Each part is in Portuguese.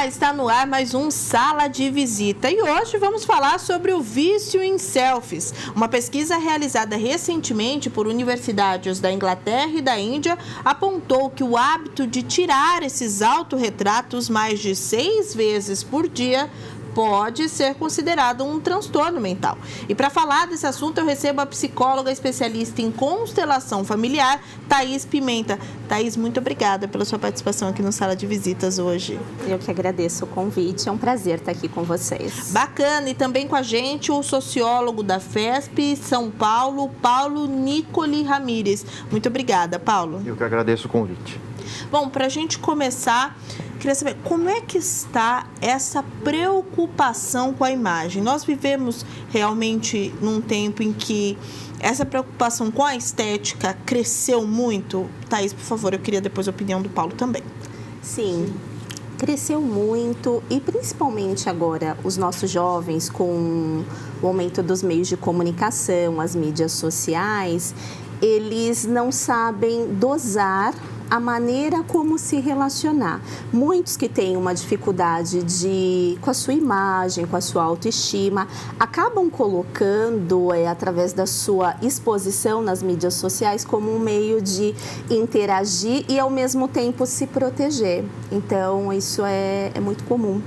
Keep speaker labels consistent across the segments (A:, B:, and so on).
A: Olá, está no ar mais um Sala de Visita e hoje vamos falar sobre o vício em selfies. Uma pesquisa realizada recentemente por universidades da Inglaterra e da Índia apontou que o hábito de tirar esses autorretratos mais de 6 vezes por dia pode ser considerado um transtorno mental. E para falar desse assunto, eu recebo a psicóloga especialista em constelação familiar, Thaís Pimenta. Thaís, muito obrigada pela sua participação aqui no Sala de Visitas hoje.
B: Eu que agradeço o convite, é um prazer estar aqui com vocês.
A: Bacana, e também com a gente o sociólogo da FESP São Paulo, Paulo Nicoli Ramírez. Muito obrigada, Paulo.
C: Eu que agradeço o convite.
A: Bom, para a gente começar, queria saber como é que está essa preocupação com a imagem. Nós vivemos realmente num tempo em que essa preocupação com a estética cresceu muito. Thaís, por favor, eu queria depois a opinião do Paulo também.
B: Sim, cresceu muito e principalmente agora os nossos jovens com o aumento dos meios de comunicação, as mídias sociais, eles não sabem dosar a maneira como se relacionar. Muitos que têm uma dificuldade com a sua imagem, com a sua autoestima, acabam colocando, através da sua exposição nas mídias sociais, como um meio de interagir e, ao mesmo tempo, se proteger. Então, isso é muito comum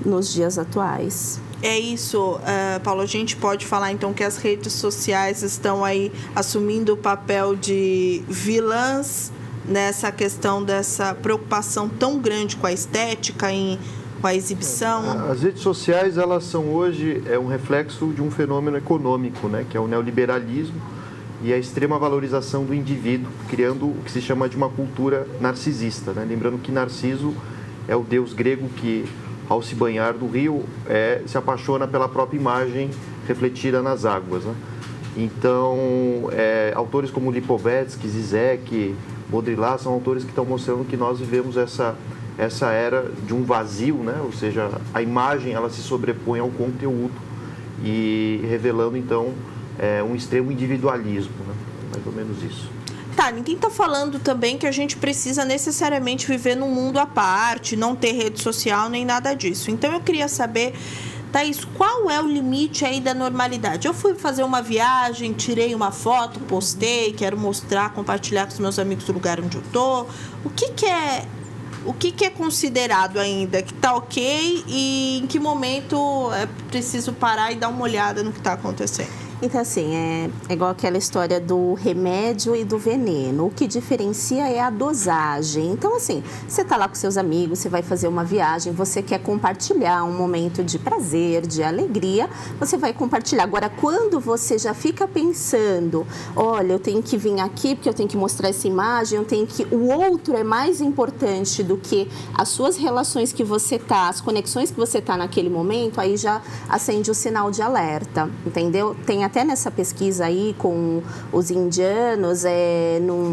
B: nos dias atuais.
A: É isso, Paulo, a gente pode falar então que as redes sociais estão aí assumindo o papel de vilãs nessa questão dessa preocupação tão grande com a estética, com a exibição?
C: As redes sociais, elas são hoje um reflexo de um fenômeno econômico, né, que é o neoliberalismo e a extrema valorização do indivíduo, criando o que se chama de uma cultura narcisista, né? Lembrando que Narciso é o deus grego que, ao se banhar do rio, se apaixona pela própria imagem refletida nas águas, né? Então, autores como Lipovetsky, Zizek, Baudrillard são autores que estão mostrando que nós vivemos essa era de um vazio, né? Ou seja, a imagem ela se sobrepõe ao conteúdo e revelando então um extremo individualismo, né? Mais ou menos isso.
A: Tá, ninguém está falando também que a gente precisa necessariamente viver num mundo à parte, não ter rede social nem nada disso. Então eu queria saber, Thaís, qual é o limite aí da normalidade? Eu fui fazer uma viagem, tirei uma foto, postei, quero mostrar, compartilhar com os meus amigos do lugar onde eu tô. O que é considerado ainda que está ok e em que momento é preciso parar e dar uma olhada no que está acontecendo?
B: Então, assim, é igual aquela história do remédio e do veneno. O que diferencia é a dosagem. Então, assim, você está lá com seus amigos, você vai fazer uma viagem, você quer compartilhar um momento de prazer, de alegria, você vai compartilhar. Agora, quando você já fica pensando, olha, eu tenho que vir aqui porque eu tenho que mostrar essa imagem, o outro é mais importante do que as suas relações que você tá, as conexões que você tá naquele momento, aí já acende o sinal de alerta, entendeu? Tem até nessa pesquisa aí com os indianos,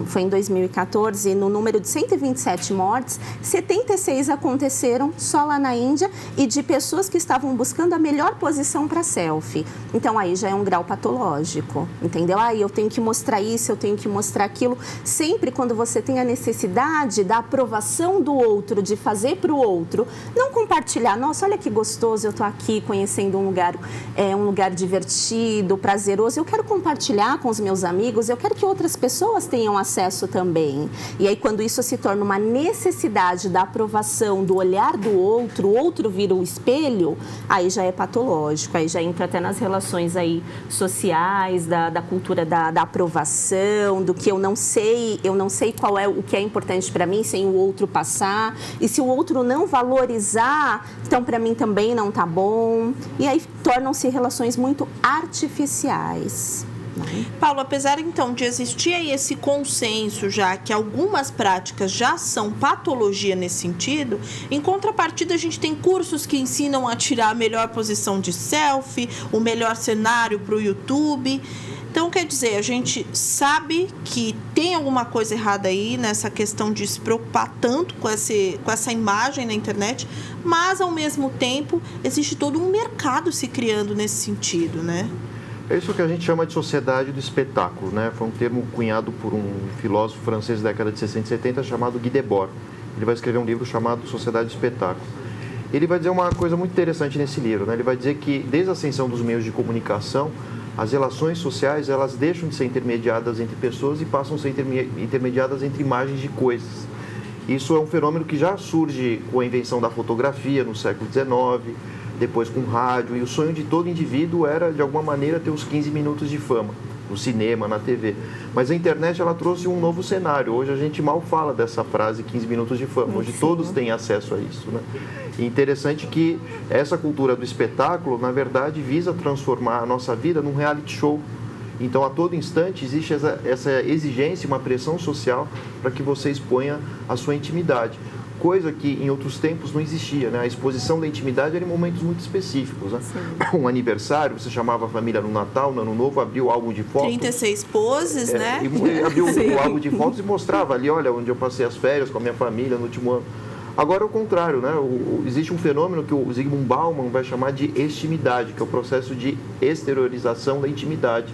B: foi em 2014, no número de 127 mortes, 76 aconteceram só lá na Índia e de pessoas que estavam buscando a melhor posição para selfie. Então, aí já é um grau patológico, entendeu? Aí eu tenho que mostrar isso, eu tenho que mostrar aquilo. Sempre quando você tem a necessidade da aprovação do outro, de fazer para o outro, não compartilhar, nossa, olha que gostoso, eu estou aqui conhecendo um lugar divertido, prazeroso, eu quero compartilhar com os meus amigos, eu quero que outras pessoas tenham acesso também. E aí, quando isso se torna uma necessidade da aprovação, do olhar do outro, o outro vira o espelho, aí já é patológico, aí já entra até nas relações aí sociais, da cultura da aprovação, do que eu não sei qual é o que é importante para mim sem o outro passar, e se o outro não valorizar, então para mim também não tá bom, e aí tornam-se relações muito artificiais.
A: Paulo, apesar então de existir aí esse consenso já que algumas práticas já são patologia nesse sentido, em contrapartida a gente tem cursos que ensinam a tirar a melhor posição de selfie, o melhor cenário para o YouTube. Então, quer dizer, a gente sabe que tem alguma coisa errada aí nessa questão de se preocupar tanto com essa imagem na internet, mas, ao mesmo tempo, existe todo um mercado se criando nesse sentido, né?
C: É isso que a gente chama de sociedade do espetáculo, né? Foi um termo cunhado por um filósofo francês da década de 60 e 70 chamado Guy Debord. Ele vai escrever um livro chamado Sociedade do Espetáculo. Ele vai dizer uma coisa muito interessante nesse livro, né? Ele vai dizer que desde a ascensão dos meios de comunicação, as relações sociais, elas deixam de ser intermediadas entre pessoas e passam a ser intermediadas entre imagens de coisas. Isso é um fenômeno que já surge com a invenção da fotografia no século XIX, depois com o rádio, e o sonho de todo indivíduo era, de alguma maneira, ter os 15 minutos de fama, no cinema, na TV. Mas a internet, ela trouxe um novo cenário. Hoje a gente mal fala dessa frase 15 minutos de fama. Hoje todos têm acesso a isso, né? E interessante que essa cultura do espetáculo, na verdade, visa transformar a nossa vida num reality show. Então, a todo instante, existe essa exigência, uma pressão social para que você exponha a sua intimidade. Coisa que em outros tempos não existia, né? A exposição da intimidade era em momentos muito específicos, né? Um aniversário, você chamava a família no Natal, no Ano Novo, abria o álbum de fotos.
A: 36 poses, né?
C: E abriu o álbum de fotos e mostrava ali, olha, onde eu passei as férias com a minha família no último ano. Agora é o contrário, né? Existe um fenômeno que o Zygmunt Bauman vai chamar de extimidade, que é o processo de exteriorização da intimidade.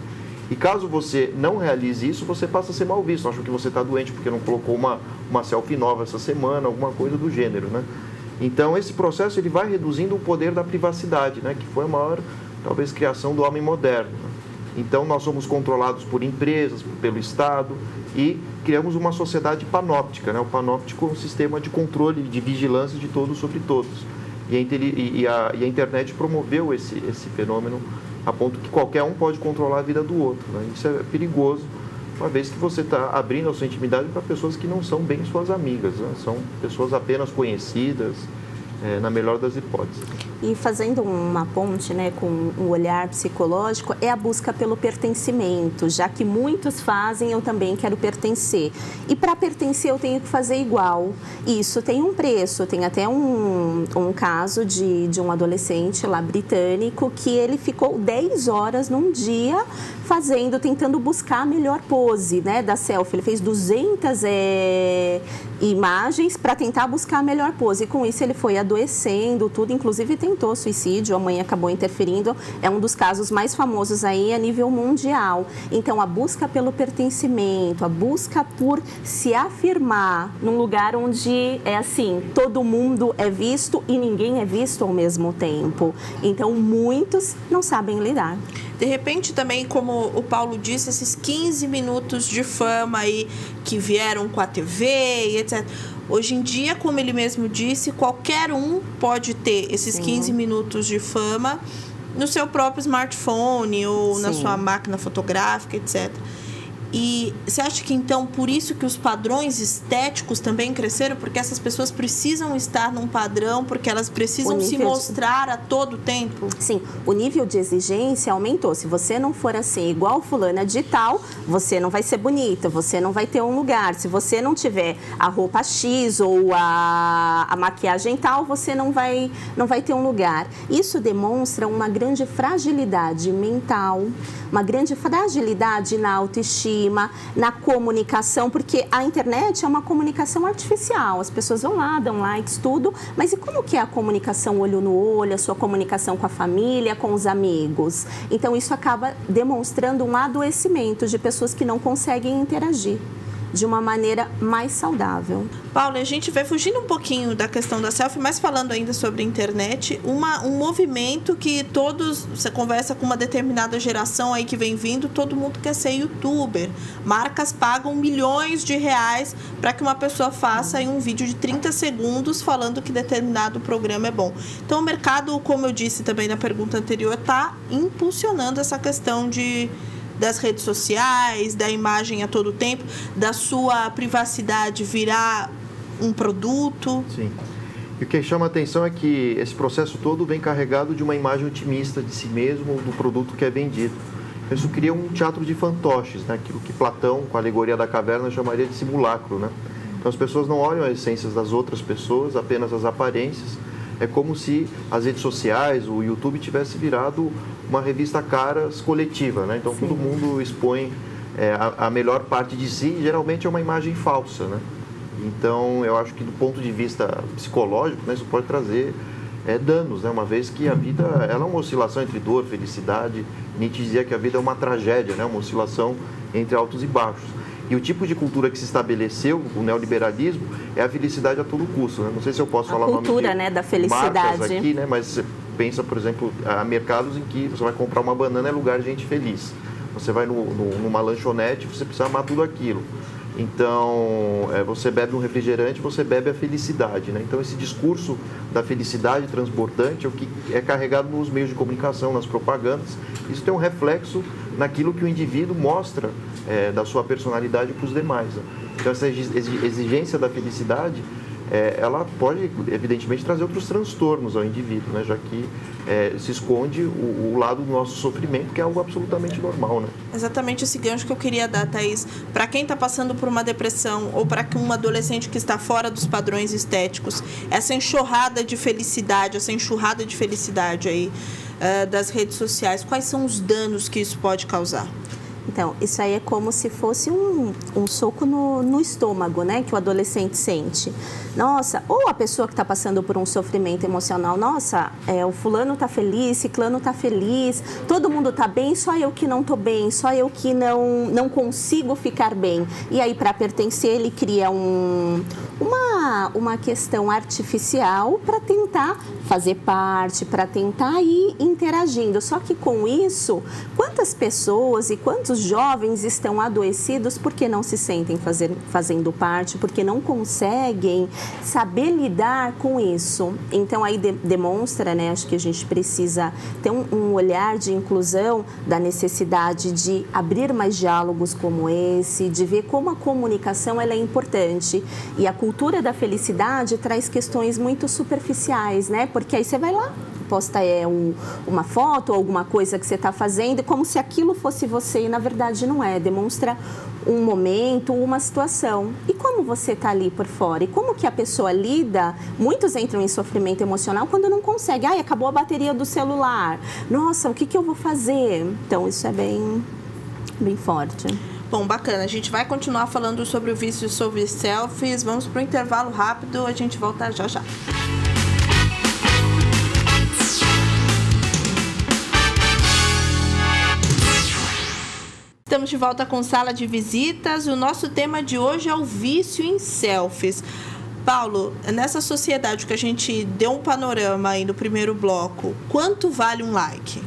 C: E caso você não realize isso, você passa a ser mal visto. Acham que você está doente porque não colocou uma selfie nova essa semana, alguma coisa do gênero, né? Então, esse processo ele vai reduzindo o poder da privacidade, né? Que foi a maior, talvez, criação do homem moderno, né? Então, nós somos controlados por empresas, pelo Estado e criamos uma sociedade panóptica, né? O panóptico é um sistema de controle, de vigilância de todos sobre todos. E a internet promoveu esse fenômeno a ponto que qualquer um pode controlar a vida do outro, né? Isso é perigoso, uma vez que você está abrindo a sua intimidade para pessoas que não são bem suas amigas, né? São pessoas apenas conhecidas, na melhor das hipóteses.
B: E fazendo uma ponte, né, com um olhar psicológico, é a busca pelo pertencimento, já que muitos fazem, eu também quero pertencer. E para pertencer eu tenho que fazer igual. Isso tem um preço, tem até um caso de um adolescente lá britânico que ele ficou 10 horas num dia tentando buscar a melhor pose, né, da selfie. Ele fez 200 imagens para tentar buscar a melhor pose. E com isso ele foi adoecendo, tudo, inclusive tentou suicídio, a mãe acabou interferindo. É um dos casos mais famosos aí a nível mundial. Então, a busca pelo pertencimento, a busca por se afirmar num lugar onde é assim, todo mundo é visto e ninguém é visto ao mesmo tempo. Então, muitos não sabem lidar.
A: De repente, também, como o Paulo disse, esses 15 minutos de fama aí que vieram com a TV e etc. Hoje em dia, como ele mesmo disse, qualquer um pode ter esses 15 minutos de fama no seu próprio smartphone ou na sua máquina fotográfica, etc. E você acha que, então, por isso que os padrões estéticos também cresceram? Porque essas pessoas precisam estar num padrão, porque elas precisam se mostrar a todo tempo?
B: Sim, o nível de exigência aumentou. Se você não for assim, igual fulana de tal, você não vai ser bonita, você não vai ter um lugar. Se você não tiver a roupa X ou a maquiagem tal, você não vai ter um lugar. Isso demonstra uma grande fragilidade mental, uma grande fragilidade na autoestima, na comunicação, porque a internet é uma comunicação artificial. As pessoas vão lá, dão likes, tudo, mas e como que é a comunicação olho no olho, a sua comunicação com a família, com os amigos? Então, isso acaba demonstrando um adoecimento de pessoas que não conseguem interagir de uma maneira mais saudável.
A: Paulo, a gente vai fugindo um pouquinho da questão da selfie, mas falando ainda sobre a internet, um movimento que você conversa com uma determinada geração aí que vem vindo, todo mundo quer ser youtuber. Marcas pagam milhões de reais para que uma pessoa faça aí um vídeo de 30 segundos falando que determinado programa é bom. Então, o mercado, como eu disse também na pergunta anterior, está impulsionando essa questão das redes sociais, da imagem a todo tempo, da sua privacidade virar um produto.
C: Sim. E o que chama a atenção é que esse processo todo vem carregado de uma imagem otimista de si mesmo, do produto que é vendido. Isso cria um teatro de fantoches, né? Aquilo que Platão, com a alegoria da caverna, chamaria de simulacro, né? Então, as pessoas não olham as essências das outras pessoas, apenas as aparências. É como se as redes sociais, o YouTube tivesse virado uma revista caras coletiva, né? Então, todo mundo expõe a melhor parte de si e geralmente é uma imagem falsa, né? Então, eu acho que do ponto de vista psicológico, né, isso pode trazer danos, né? Uma vez que a vida ela é uma oscilação entre dor, felicidade. Nietzsche dizia que a vida é uma tragédia, né? Uma oscilação entre altos e baixos. E o tipo de cultura que se estabeleceu, o neoliberalismo, é a felicidade a todo custo, né? Não sei se eu posso falar o nome de
B: cultura, né, da felicidade
C: aqui, né? Mas você pensa, por exemplo, há mercados em que você vai comprar uma banana, é lugar de gente feliz. Você vai numa lanchonete, você precisa amar tudo aquilo. Então, você bebe um refrigerante, você bebe a felicidade, né? Então, esse discurso da felicidade transbordante é o que é carregado nos meios de comunicação, nas propagandas. Isso tem um reflexo naquilo que o indivíduo mostra da sua personalidade para os demais, né? Então, essa exigência da felicidade, ela pode, evidentemente, trazer outros transtornos ao indivíduo, né? Já que se esconde o lado do nosso sofrimento, que é algo absolutamente normal, né?
A: Exatamente esse gancho que eu queria dar, Thaís. Para quem está passando por uma depressão ou para um adolescente que está fora dos padrões estéticos, essa enxurrada de felicidade aí das redes sociais, quais são os danos que isso pode causar?
B: Então, isso aí é como se fosse um soco no estômago, né? Que o adolescente sente. Nossa, ou a pessoa que está passando por um sofrimento emocional, nossa, o fulano está feliz, ciclano está feliz, todo mundo está bem, só eu que não estou bem, só eu que não consigo ficar bem. E aí, para pertencer, ele cria uma questão artificial para tentar fazer parte, para tentar ir interagindo. Só que com isso, quantas pessoas e quantos jovens estão adoecidos porque não se sentem fazendo parte, porque não conseguem saber lidar com isso. Então, aí demonstra, né, acho que a gente precisa ter um olhar de inclusão, da necessidade de abrir mais diálogos como esse, de ver como a comunicação ela é importante. E a cultura da felicidade traz questões muito superficiais, né? Porque aí você vai lá, posta uma foto ou alguma coisa que você está fazendo, como se aquilo fosse você, e na verdade não é. Demonstra um momento, uma situação. E como você está ali por fora? E como que a pessoa lida? Muitos entram em sofrimento emocional quando não consegue. Ai, acabou a bateria do celular. Nossa, o que eu vou fazer? Então, isso é bem forte.
A: Bom, bacana. A gente vai continuar falando sobre o vício, sobre selfies. Vamos para o intervalo rápido. A gente volta já já. Estamos de volta com Sala de Visitas. O nosso tema de hoje é o vício em selfies. Paulo, nessa sociedade que a gente deu um panorama aí no primeiro bloco, quanto vale um like?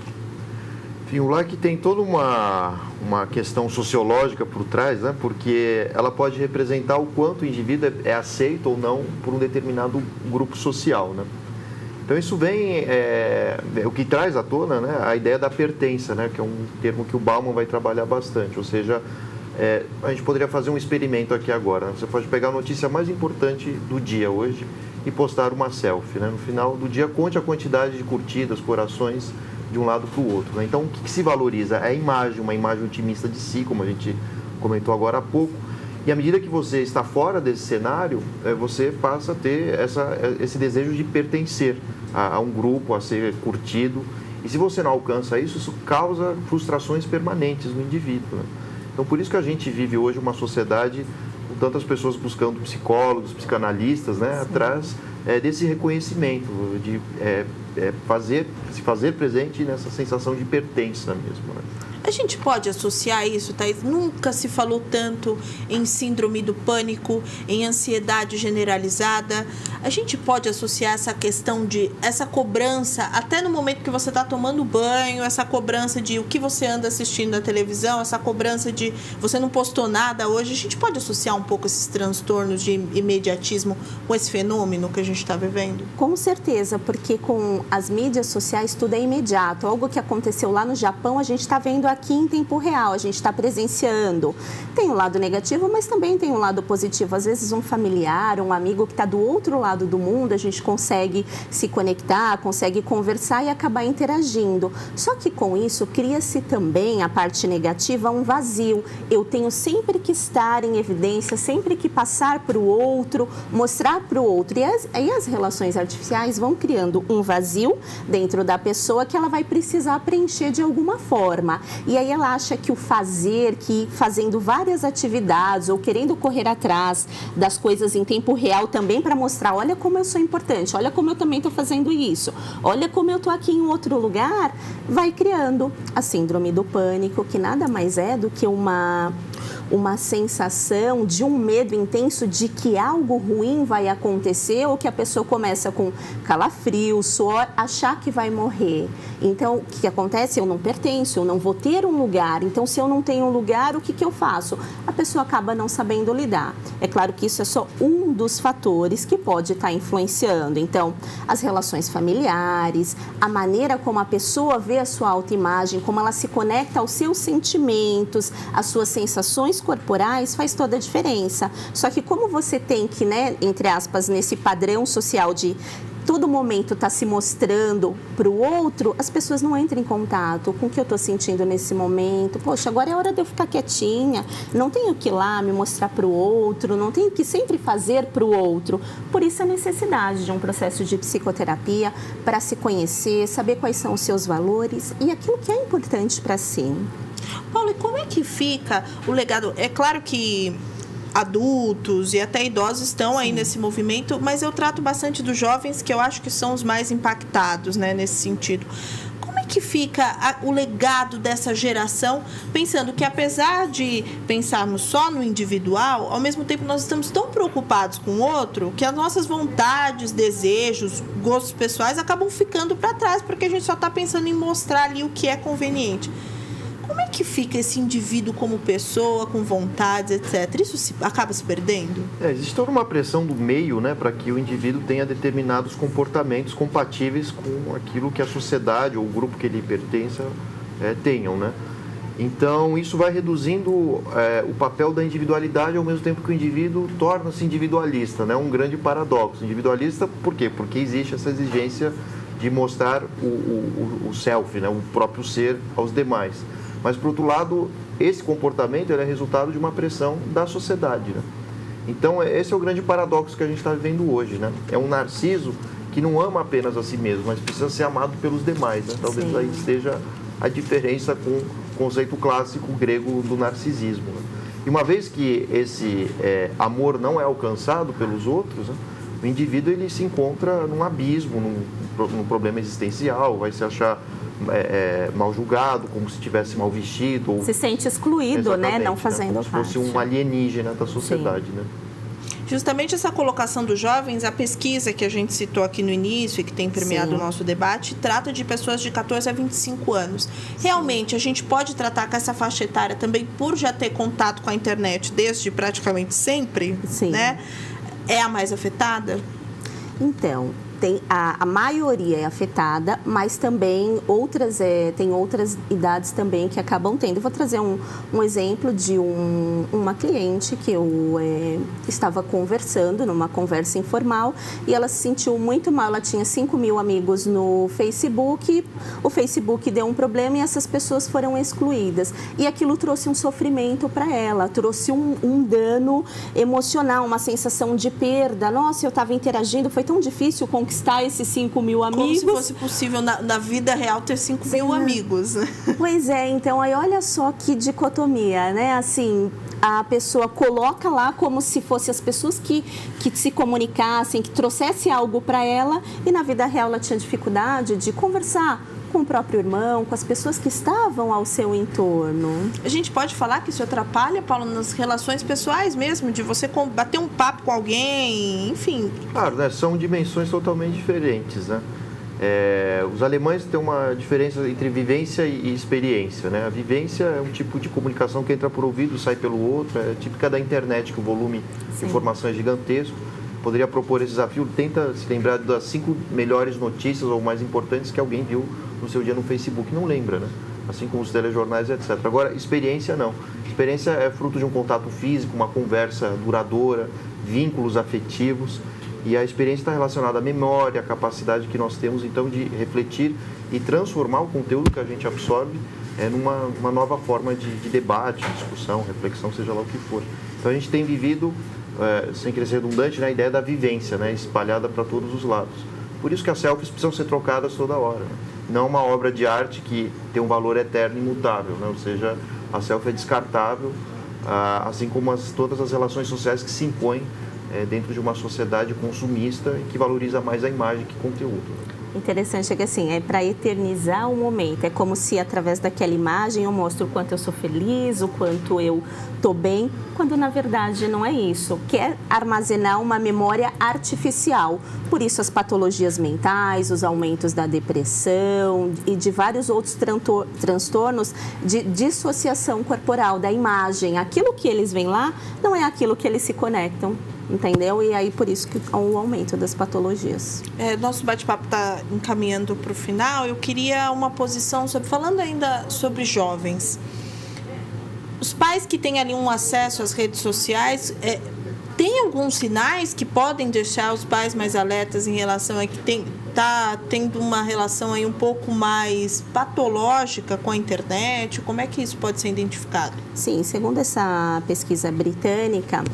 C: Enfim, o like tem toda uma questão sociológica por trás, né? Porque ela pode representar o quanto o indivíduo é aceito ou não por um determinado grupo social, né? Então, isso vem, o que traz à tona, né, a ideia da pertença, né, que é um termo que o Bauman vai trabalhar bastante. Ou seja, a gente poderia fazer um experimento aqui agora, né? Você pode pegar a notícia mais importante do dia hoje e postar uma selfie, né? No final do dia, conte a quantidade de curtidas, corações de um lado para o outro, né? Então, o que se valoriza? É a imagem, uma imagem otimista de si, como a gente comentou agora há pouco. E à medida que você está fora desse cenário, você passa a ter esse desejo de pertencer a um grupo, a ser curtido. E se você não alcança isso causa frustrações permanentes no indivíduo, né? Então, por isso que a gente vive hoje uma sociedade com tantas pessoas buscando psicólogos, psicanalistas, né, atrás desse reconhecimento, de se fazer presente nessa sensação de pertença mesmo, né?
A: A gente pode associar isso, Thaís? Nunca se falou tanto em síndrome do pânico, em ansiedade generalizada. A gente pode associar essa questão essa cobrança, até no momento que você está tomando banho, essa cobrança de o que você anda assistindo na televisão, essa cobrança de você não postou nada hoje. A gente pode associar um pouco esses transtornos de imediatismo com esse fenômeno que a gente está vivendo?
B: Com certeza, porque com as mídias sociais tudo é imediato. Algo que aconteceu lá no Japão, a gente está vendo aqui em tempo real, a gente está presenciando. Tem um lado negativo, mas também tem um lado positivo. Às vezes um familiar, um amigo que está do outro lado do mundo, a gente consegue se conectar, consegue conversar e acabar interagindo. Só que com isso cria-se também a parte negativa, um vazio. Eu tenho sempre que estar em evidência, sempre que passar para o outro, mostrar para o outro. E aí as relações artificiais vão criando um vazio dentro da pessoa que ela vai precisar preencher de alguma forma. E aí ela acha que o fazer, que fazendo várias atividades ou querendo correr atrás das coisas em tempo real também para mostrar, olha como eu sou importante, olha como eu também estou fazendo isso, olha como eu estou aqui em outro lugar, vai criando a síndrome do pânico, que nada mais é do que uma sensação de um medo intenso de que algo ruim vai acontecer, ou que a pessoa começa com calafrio, suor, achar que vai morrer. Então, o que acontece? Eu não pertenço, eu não vou ter um lugar. Então, se eu não tenho um lugar, o que eu faço? A pessoa acaba não sabendo lidar. É claro que isso é só um dos fatores que pode estar influenciando. Então, as relações familiares, a maneira como a pessoa vê a sua autoimagem, como ela se conecta aos seus sentimentos, às suas sensações corporais, faz toda a diferença. Só que como você tem que, né, entre aspas, nesse padrão social de todo momento está se mostrando para o outro, as pessoas não entram em contato com o que eu estou sentindo nesse momento. Poxa, agora é hora de eu ficar quietinha, não tenho que ir lá me mostrar para o outro, não tenho que sempre fazer para o outro. Por isso a necessidade de um processo de psicoterapia para se conhecer, saber quais são os seus valores e aquilo que é importante para si.
A: Paulo, e como é que fica o legado? É claro que adultos e até idosos estão aí nesse movimento, mas eu trato bastante dos jovens, que eu acho que são os mais impactados, né, nesse sentido. Como é que fica o legado dessa geração, pensando que apesar de pensarmos só no individual, ao mesmo tempo nós estamos tão preocupados com o outro que as nossas vontades, desejos, gostos pessoais acabam ficando para trás, porque a gente só está pensando em mostrar ali o que é conveniente. Como é que fica esse indivíduo como pessoa, com vontades, etc? Isso acaba se perdendo?
C: Existe toda uma pressão do meio, né, para que o indivíduo tenha determinados comportamentos compatíveis com aquilo que a sociedade ou o grupo que ele pertença tenham, né? Então, isso vai reduzindo o papel da individualidade ao mesmo tempo que o indivíduo torna-se individualista, né? Um grande paradoxo. Individualista por quê? Porque existe essa exigência de mostrar o self, né, o próprio ser aos demais. Mas, por outro lado, esse comportamento é resultado de uma pressão da sociedade, né? Então, esse é o grande paradoxo que a gente está vivendo hoje, né? É um narciso que não ama apenas a si mesmo, mas precisa ser amado pelos demais, né? Talvez Sim. Aí esteja a diferença com o conceito clássico grego do narcisismo, né? E uma vez que esse amor não é alcançado pelos outros, né, o indivíduo ele se encontra num abismo, num problema existencial, vai se achar mal julgado, como se estivesse mal vestido. Ou...
B: Se sente excluído, né? Não fazendo parte.
C: Como se fosse um alienígena da sociedade, Sim. né?
A: Justamente essa colocação dos jovens, a pesquisa que a gente citou aqui no início e que tem permeado o nosso debate, trata de pessoas de 14 a 25 anos. Realmente, a gente pode tratar com essa faixa etária também por já ter contato com a internet desde praticamente sempre,
B: Sim.
A: né? É a mais afetada?
B: Então, a maioria é afetada, mas também tem outras idades também que acabam tendo. Eu vou trazer um exemplo de uma cliente que eu estava conversando, numa conversa informal, e ela se sentiu muito mal. Ela tinha 5.000 amigos no Facebook, o Facebook deu um problema e essas pessoas foram excluídas. E aquilo trouxe um sofrimento para ela, trouxe um dano emocional, uma sensação de perda. Nossa, eu estava interagindo, foi tão difícil conquistar esses 5.000 amigos.
A: Como se fosse possível na vida real ter 5.000 amigos, né?
B: Pois é, então aí olha só que dicotomia, né? Assim, a pessoa coloca lá como se fossem as pessoas que se comunicassem, que trouxesse algo para ela, e na vida real ela tinha dificuldade de conversar com o próprio irmão, com as pessoas que estavam ao seu entorno.
A: A gente pode falar que isso atrapalha, Paulo, nas relações pessoais mesmo, de você bater um papo com alguém, enfim.
C: Claro, né? São dimensões totalmente diferentes, né? Os alemães têm uma diferença entre vivência e experiência, né? A vivência é um tipo de comunicação que entra por ouvido, sai pelo outro, é típica da internet, que o volume de informação é gigantesco. Poderia propor esse desafio, tenta se lembrar das 5 melhores notícias ou mais importantes que alguém viu no seu dia no Facebook. Não lembra, né? Assim como os telejornais, etc. Agora, experiência não. Experiência é fruto de um contato físico, uma conversa duradoura, vínculos afetivos. E a experiência está relacionada à memória, à capacidade que nós temos, então, de refletir e transformar o conteúdo que a gente absorve numa nova forma de debate, discussão, reflexão, seja lá o que for. Então, a gente tem vivido, sem querer ser redundante, né, a ideia da vivência, né, espalhada para todos os lados. Por isso que as selfies precisam ser trocadas toda hora, né? Não uma obra de arte que tem um valor eterno e imutável, né? Ou seja, a selfie é descartável, assim como todas as relações sociais que se impõem dentro de uma sociedade consumista e que valoriza mais a imagem que conteúdo.
B: Interessante é que assim, é para eternizar o momento. É como se através daquela imagem eu mostro o quanto eu sou feliz, o quanto eu estou bem, quando na verdade não é isso. Quer armazenar uma memória artificial. Por isso as patologias mentais, os aumentos da depressão e de vários outros transtornos de dissociação corporal da imagem. Aquilo que eles veem lá não é aquilo que eles se conectam. Entendeu? E aí, por isso que o aumento das patologias.
A: Nosso bate-papo está encaminhando para o final. Eu queria uma posição falando ainda sobre jovens. Os pais que têm ali um acesso às redes sociais, tem alguns sinais que podem deixar os pais mais alertas em relação a que está tendo uma relação aí um pouco mais patológica com a internet? Como é que isso pode ser identificado?
B: Sim, segundo essa pesquisa britânica,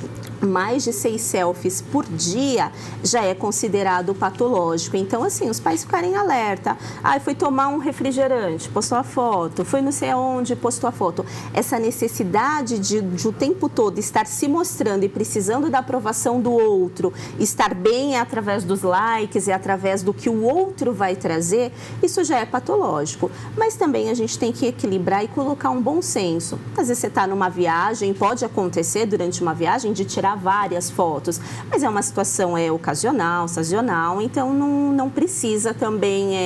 B: mais de 6 selfies por dia já é considerado patológico. Então, assim, os pais ficarem alerta. Foi tomar um refrigerante, postou a foto. Foi não sei aonde, postou a foto. Essa necessidade de o tempo todo estar se mostrando e precisando da aprovação do outro, estar bem através dos likes e através do que o outro vai trazer, isso já é patológico. Mas também a gente tem que equilibrar e colocar um bom senso. Às vezes você está numa viagem, pode acontecer durante uma viagem de tirar várias fotos, mas é uma situação ocasional, sazonal, então não precisa também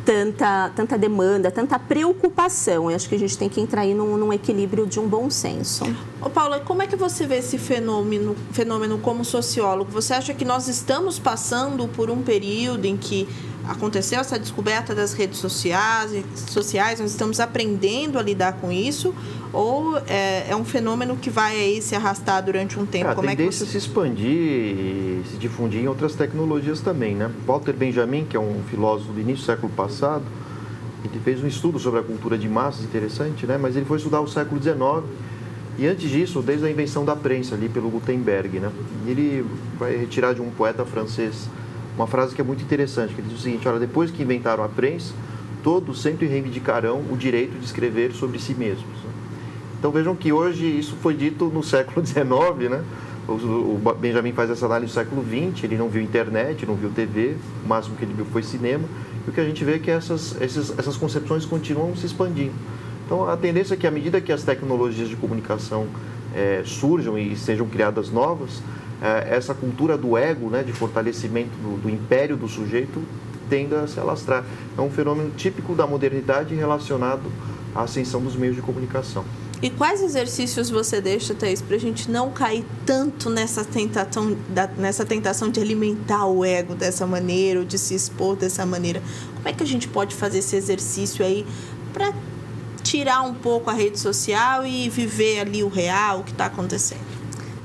B: tanta demanda, tanta preocupação. Eu acho que a gente tem que entrar aí num equilíbrio de um bom senso.
A: Ô Paula, como é que você vê esse fenômeno como sociólogo? Você acha que nós estamos passando por um período em que aconteceu essa descoberta das redes sociais, nós estamos aprendendo a lidar com isso, ou é um fenômeno que vai aí se arrastar durante um tempo?
C: A tendência é se expandir e se difundir em outras tecnologias também, né? Walter Benjamin, que é um filósofo do início do século passado, ele fez um estudo sobre a cultura de massas, interessante, né? Mas ele foi estudar o século XIX, e antes disso, desde a invenção da prensa ali pelo Gutenberg, né? E ele vai retirar de um poeta francês uma frase que é muito interessante, que ele diz o seguinte: olha, depois que inventaram a prensa, todos sempre reivindicarão o direito de escrever sobre si mesmos. Então vejam que hoje isso foi dito no século XIX, né? O Benjamin faz essa análise do século XX, ele não viu internet, não viu TV, o máximo que ele viu foi cinema, e o que a gente vê é que essas concepções continuam se expandindo. Então a tendência é que à medida que as tecnologias de comunicação surjam e sejam criadas novas, essa cultura do ego, né, de fortalecimento do império do sujeito, tenda a se alastrar. É um fenômeno típico da modernidade relacionado à ascensão dos meios de comunicação.
A: E quais exercícios você deixa, Thaís, para a gente não cair tanto nessa tentação de alimentar o ego dessa maneira, ou de se expor dessa maneira? Como é que a gente pode fazer esse exercício aí para tirar um pouco a rede social e viver ali o real, o que está acontecendo?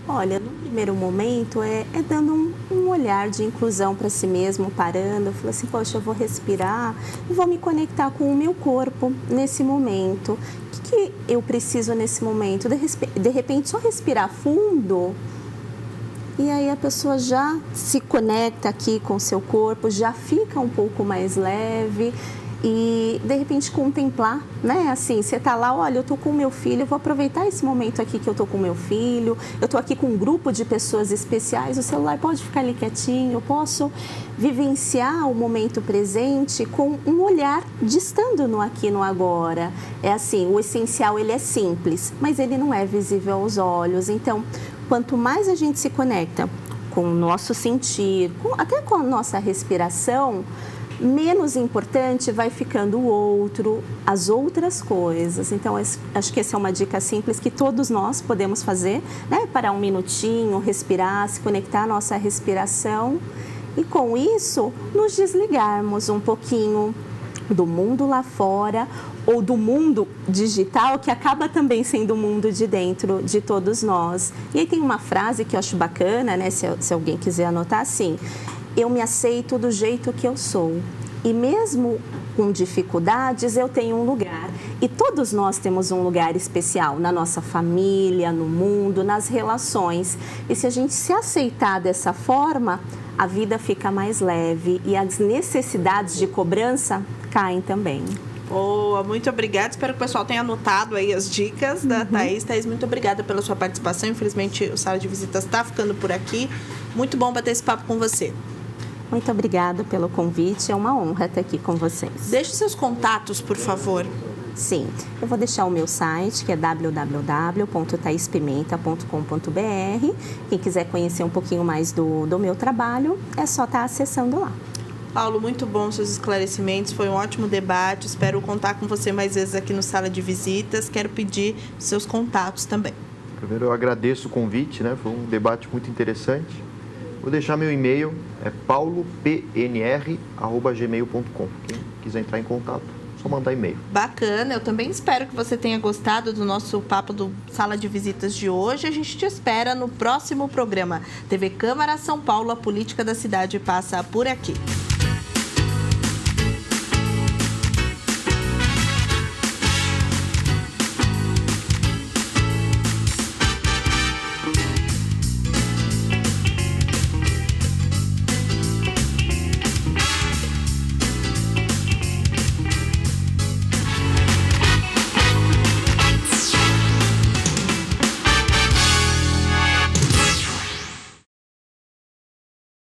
B: Olha, no primeiro momento é dando um olhar de inclusão para si mesmo, parando, falando assim, poxa, eu vou respirar e vou me conectar com o meu corpo nesse momento. O que eu preciso nesse momento? De repente, só respirar fundo, e aí a pessoa já se conecta aqui com o seu corpo, já fica um pouco mais leve. E, de repente, contemplar, né? Assim, você tá lá, olha, eu tô com o meu filho, eu vou aproveitar esse momento aqui que eu tô com o meu filho, eu tô aqui com um grupo de pessoas especiais, o celular pode ficar ali quietinho, eu posso vivenciar o momento presente com um olhar de estando no aqui e no agora. É assim, o essencial, ele é simples, mas ele não é visível aos olhos. Então, quanto mais a gente se conecta com o nosso sentir, até com a nossa respiração, menos importante vai ficando o outro, as outras coisas. Então, acho que essa é uma dica simples que todos nós podemos fazer, né? Parar um minutinho, respirar, se conectar à nossa respiração e, com isso, nos desligarmos um pouquinho do mundo lá fora ou do mundo digital, que acaba também sendo o mundo de dentro de todos nós. E aí tem uma frase que eu acho bacana, né? Se alguém quiser anotar, assim: eu me aceito do jeito que eu sou. E mesmo com dificuldades, eu tenho um lugar. E todos nós temos um lugar especial na nossa família, no mundo, nas relações. E se a gente se aceitar dessa forma, a vida fica mais leve e as necessidades de cobrança caem também.
A: Boa, muito obrigada. Espero que o pessoal tenha anotado aí as dicas da Thaís. Thaís, muito obrigada pela sua participação. Infelizmente, o Sala de Visitas está ficando por aqui. Muito bom bater esse papo com você.
B: Muito obrigada pelo convite, é uma honra estar aqui com vocês.
A: Deixe seus contatos, por favor.
B: Sim, eu vou deixar o meu site, que é www.thaispimenta.com.br. Quem quiser conhecer um pouquinho mais do meu trabalho, é só estar acessando lá.
A: Paulo, muito bom seus esclarecimentos, foi um ótimo debate, espero contar com você mais vezes aqui no Sala de Visitas, quero pedir seus contatos também.
C: Primeiro, eu agradeço o convite, né? Foi um debate muito interessante. Vou deixar meu e-mail, é paulopnr@gmail.com. Quem quiser entrar em contato, só mandar e-mail.
A: Bacana, eu também espero que você tenha gostado do nosso papo do Sala de Visitas de hoje. A gente te espera no próximo programa. TV Câmara São Paulo, a política da cidade passa por aqui.